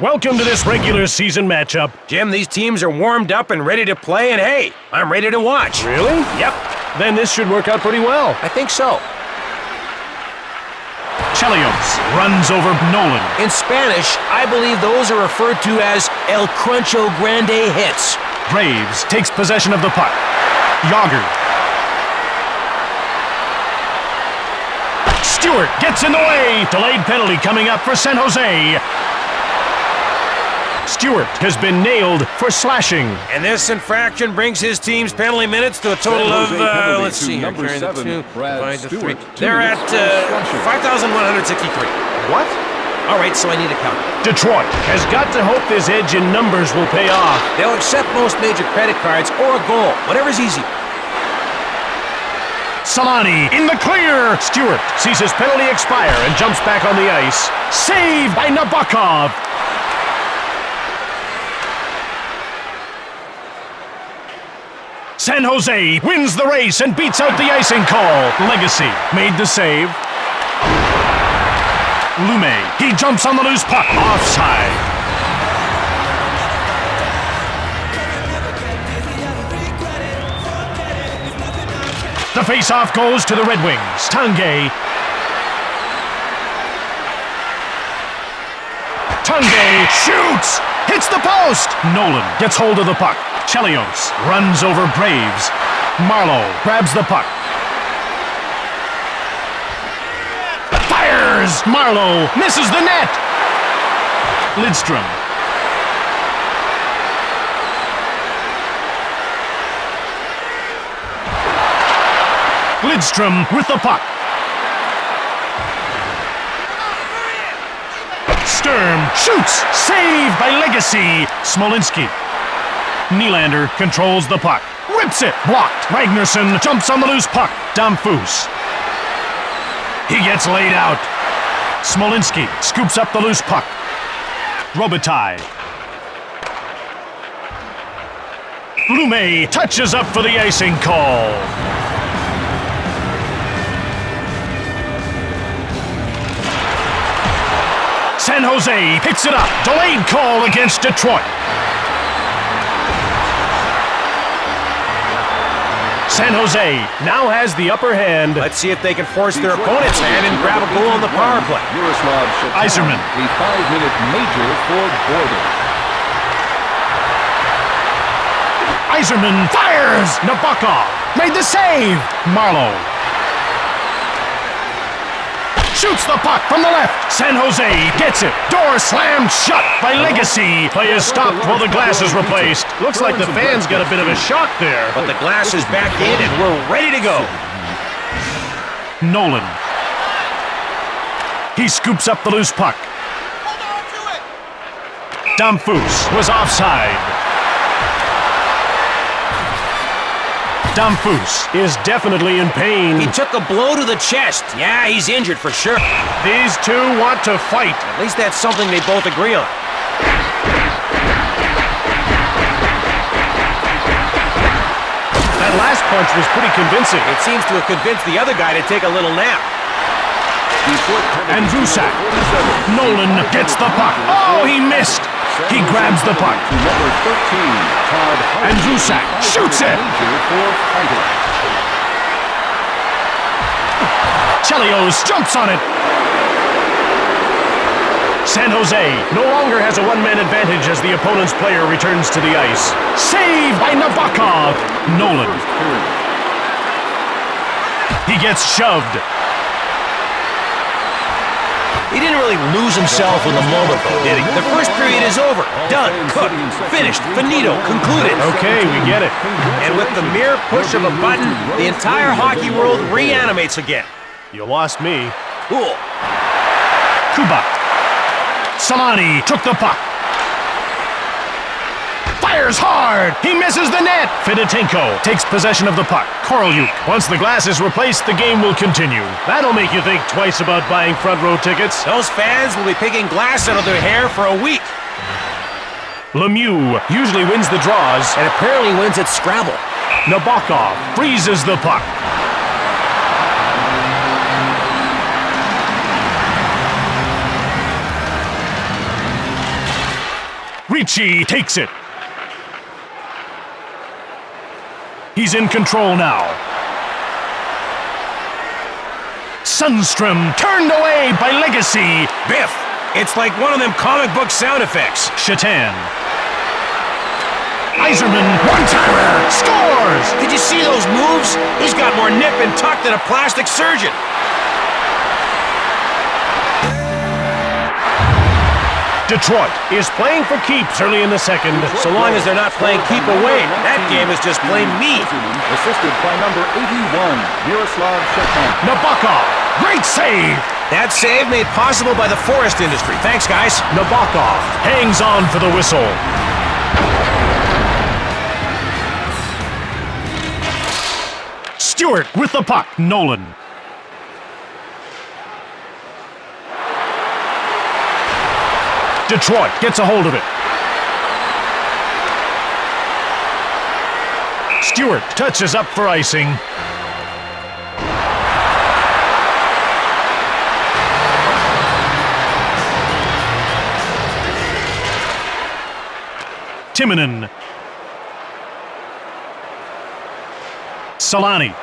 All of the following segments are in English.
Welcome to this regular season matchup. Jim, these teams are warmed up and ready to play, and hey, I'm ready to watch. Really? Yep. Then this should work out pretty well. I think so. Chelios runs over Nolan. In Spanish, I believe those are referred to as El Cruncho Grande hits. Graves takes possession of the puck. Yager. Stewart gets in the way. Delayed penalty coming up for San Jose. Stewart has been nailed for slashing. And this infraction brings his team's penalty minutes to a total of, let's see here, number 7, Brad Stewart. They're at 5,163. What? All right, so I need a count. Detroit has got to hope this edge in numbers will pay off. They'll accept most major credit cards or a goal, whatever's easy. Solani in the clear. Stewart sees his penalty expire and jumps back on the ice. Saved by Nabokov. San Jose wins the race and beats out the icing call. Legacy made the save. Lume, he jumps on the loose puck. Offside. The face-off goes to the Red Wings. Tanguay. Tanguay shoots! Hits the post! Nolan gets hold of the puck. Chelios runs over Braves. Marlowe grabs the puck. Fires! Marlowe misses the net! Lidstrom. Lidstrom with the puck. Sturm shoots! Saved by Legacy! Smolinski. Nylander controls the puck. Rips it! Blocked! Ragnarsson jumps on the loose puck. Damphus. He gets laid out. Smolinski scoops up the loose puck. Robitaille. Lume touches up for the icing call. San Jose picks it up. Delayed call against Detroit. San Jose now has the upper hand. Let's see if they can force their opponent's hand and grab a goal on the power play. Yzerman. A 5-minute major for Borden. Yzerman fires! Nabokov made the save! Marlowe shoots the puck from the left. San Jose gets it. Door slammed shut by Legacy. Play is stopped while the glass is replaced. Looks like the fans got a bit of a shock there. But the glass is back in and we're ready to go. Nolan. He scoops up the loose puck. Damphus was offside. Damphus is definitely in pain. He took a blow to the chest. Yeah, he's injured for sure. These two want to fight. At least that's something they both agree on. That last punch was pretty convincing. It seems to have convinced the other guy to take a little nap. And Vusak. Nolan gets the puck. Oh, he missed. He grabs the puck. Number 13, Todd And Vusak shoots it. Chelios jumps on it. San Jose no longer has a one-man advantage as the opponent's player returns to the ice. Saved by Nabokov. Nolan. He gets shoved. He didn't really lose himself in the moment, though, did he? The first period is over. Done. Cooked. Finished. Finito. Concluded. Okay, we get it. And with the mere push of a button, the entire hockey world reanimates again. You lost me. Cool. Kuba. Solani took the puck. Fires hard! He misses the net! Fedotenko takes possession of the puck. Korolyuk. Once the glass is replaced, the game will continue. That'll make you think twice about buying front row tickets. Those fans will be picking glass out of their hair for a week. Lemieux usually wins the draws. And apparently wins at Scrabble. Nabokov freezes the puck. Ricci takes it. He's in control now. Sundstrom turned away by Legacy. Biff! It's like one of them comic book sound effects. Shatan. Iserman, one-timer, scores! Did you see those moves? He's got more nip and tuck than a plastic surgeon. Detroit is playing for keeps early in the second. So long as they're not playing keep away, that game is just plain mean. Assisted by number 81, Miroslav Shatan. Nabokov, great save! That save made possible by the forest industry. Thanks, guys. Nabokov hangs on for the whistle. Stewart with the puck. Nolan. Detroit gets a hold of it. Stewart touches up for icing. Timonen. Solani.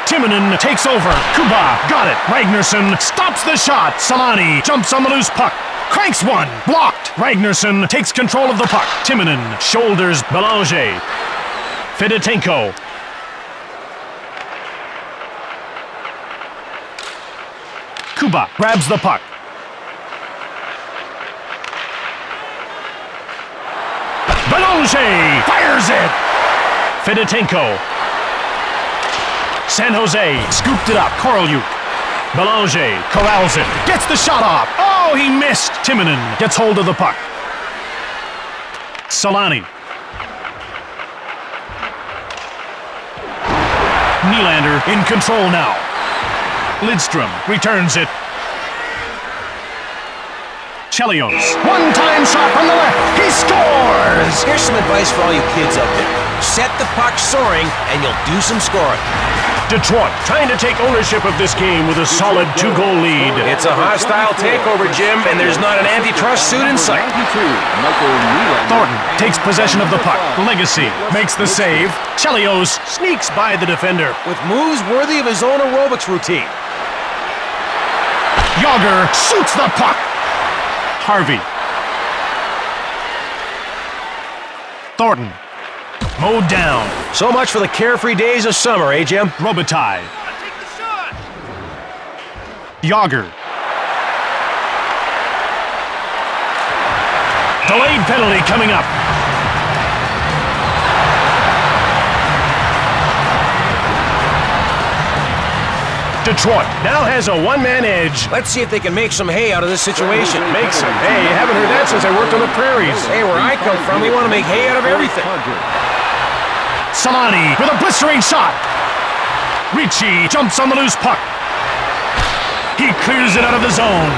Timonen takes over. Kuba got it. Ragnarsson stops the shot. Solani jumps on the loose puck. Cranks one. Blocked. Ragnarsson takes control of the puck. Timonen shoulders Belanger. Fedotenko. Kuba grabs the puck. Belanger fires it. Fedotenko. San Jose scooped it up. Korolyuk. Belanger corrals it. Gets the shot off. Oh, he missed. Timonen gets hold of the puck. Solani. Nylander in control now. Lidstrom returns it. Chelios. One-time shot from the left. He scores! Here's some advice for all you kids out there. Set the puck soaring, and you'll do some scoring. Detroit trying to take ownership of this game with a solid 2-goal lead. It's a hostile takeover, Jim, and there's not an antitrust suit in sight. Thornton takes possession of the puck. Legacy makes the save. Chelios sneaks by the defender. With moves worthy of his own aerobics routine. Yager shoots the puck. Harvey. Thornton. Mowed down. So much for the carefree days of summer, eh, Jim? Robitaille. Yager. Delayed penalty coming up. Detroit now has a one-man edge. Let's see if they can make some hay out of this situation. Make some hay? You haven't heard that since I worked on the prairies. Hey, where I come from, we want to make hay out of everything. Solani with a blistering shot. Ricci jumps on the loose puck. He clears it out of the zone.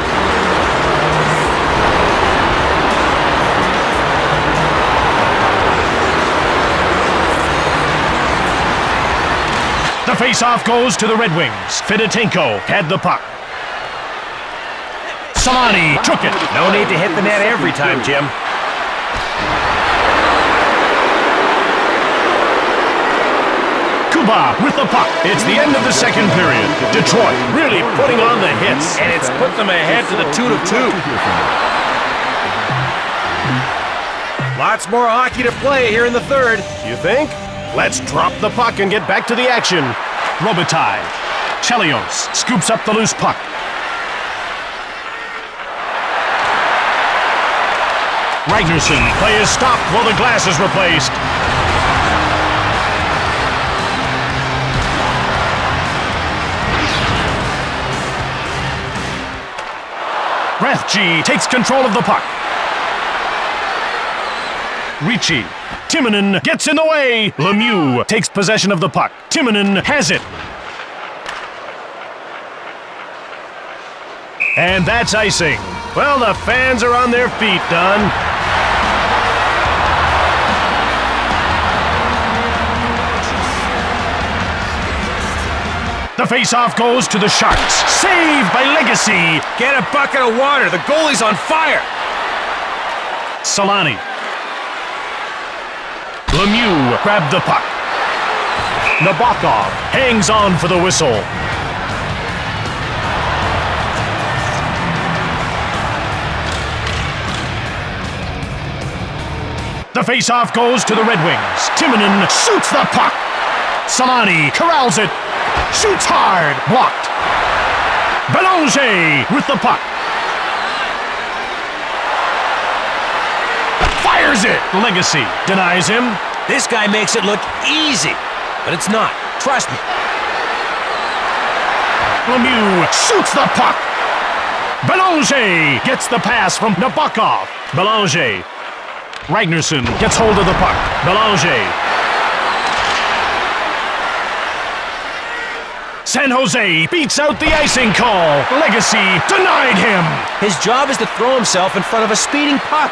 The face-off goes to the Red Wings. Fedotenko had the puck. Solani took it. No need to hit the net every time, Jim. Kuba with the puck. It's the end of the second period. Detroit really putting on the hits. And it's put them ahead to the tune of 2. Lots more hockey to play here in the third. You think? Let's drop the puck and get back to the action. Robitaille. Chelios scoops up the loose puck. Ragnarsson play is stopped while the glass is replaced. Rathje takes control of the puck. Ricci. Timonen gets in the way. Lemieux takes possession of the puck. Timonen has it. And that's icing. Well, the fans are on their feet, Don. The face-off goes to the Sharks. Saved by Legacy. Get a bucket of water. The goalie's on fire. Solani. Lemieux grabbed the puck. Nabokov hangs on for the whistle. The face-off goes to the Red Wings. Timonen shoots the puck. Solani corrals it. Shoots hard. Blocked. Belanger with the puck. Fires it. Legacy denies him. This guy makes it look easy, but it's not. Trust me. Lemieux shoots the puck. Belanger gets the pass from Nabokov. Belanger. Ragnarsson gets hold of the puck. Belanger. San Jose beats out the icing call. Legacy denied him. His job is to throw himself in front of a speeding puck.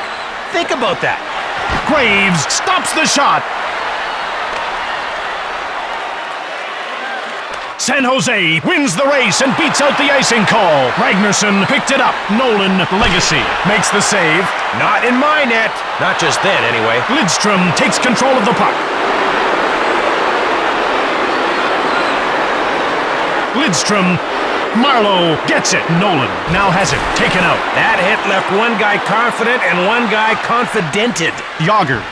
Think about that. Graves stops the shot. San Jose wins the race and beats out the icing call. Ragnarsson picked it up. Nolan Legacy makes the save. Not in my net. Not just then, anyway. Lidstrom takes control of the puck. Lidstrom. Marlowe gets it. Nolan now has it. Taken out. That hit left one guy confident and one guy confidented. Yager.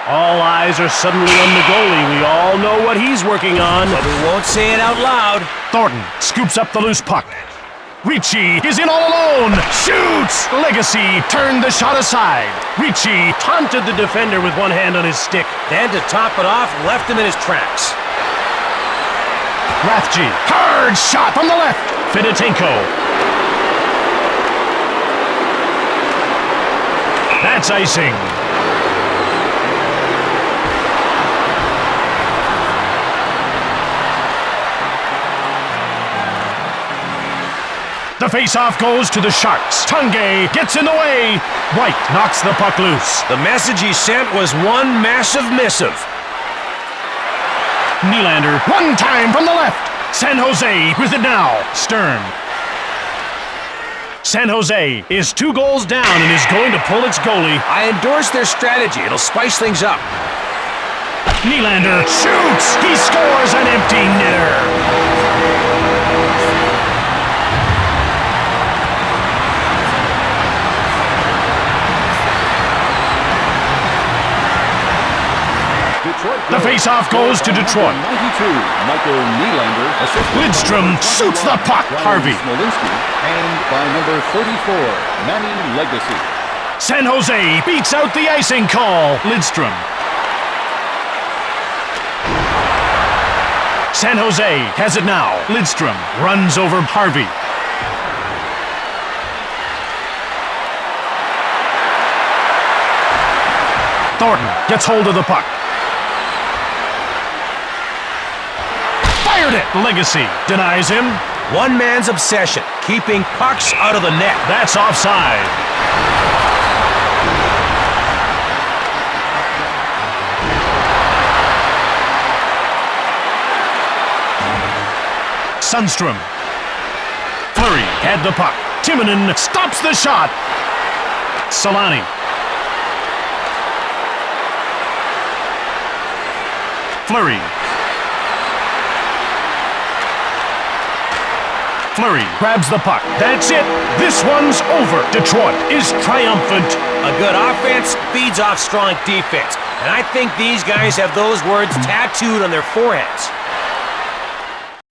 All eyes are suddenly on the goalie. We all know what he's working on, but we won't say it out loud. Thornton scoops up the loose puck. Ricci is in all alone. Shoots! Legacy turned the shot aside. Ricci taunted the defender with one hand on his stick. Then to top it off, left him in his tracks. Rathje. Hard shot from the left. Fedotenko. That's icing. The face-off goes to the Sharks. Tanguay gets in the way. White knocks the puck loose. The message he sent was one massive missive. Nylander, one time from the left. San Jose with it now. Stern. San Jose is 2 goals down and is going to pull its goalie. I endorse their strategy. It'll spice things up. Nylander shoots. He scores an empty netter. The face-off goes to Detroit. 92, Michael Nylander, assisted Lidstrom shoots the puck. Harvey. Smolinski, and by number 34, Manny Legacy. San Jose beats out the icing call. Lidstrom. San Jose has it now. Lidstrom runs over Harvey. Thornton gets hold of the puck. Fired it. Legacy denies him. One man's obsession, keeping pucks out of the net. That's offside. Sundstrom. Fleury had the puck. Timonen stops the shot. Solani. Fleury. Fleury grabs the puck. That's it. This one's over. Detroit is triumphant. A good offense feeds off strong defense. And I think these guys have those words tattooed on their foreheads.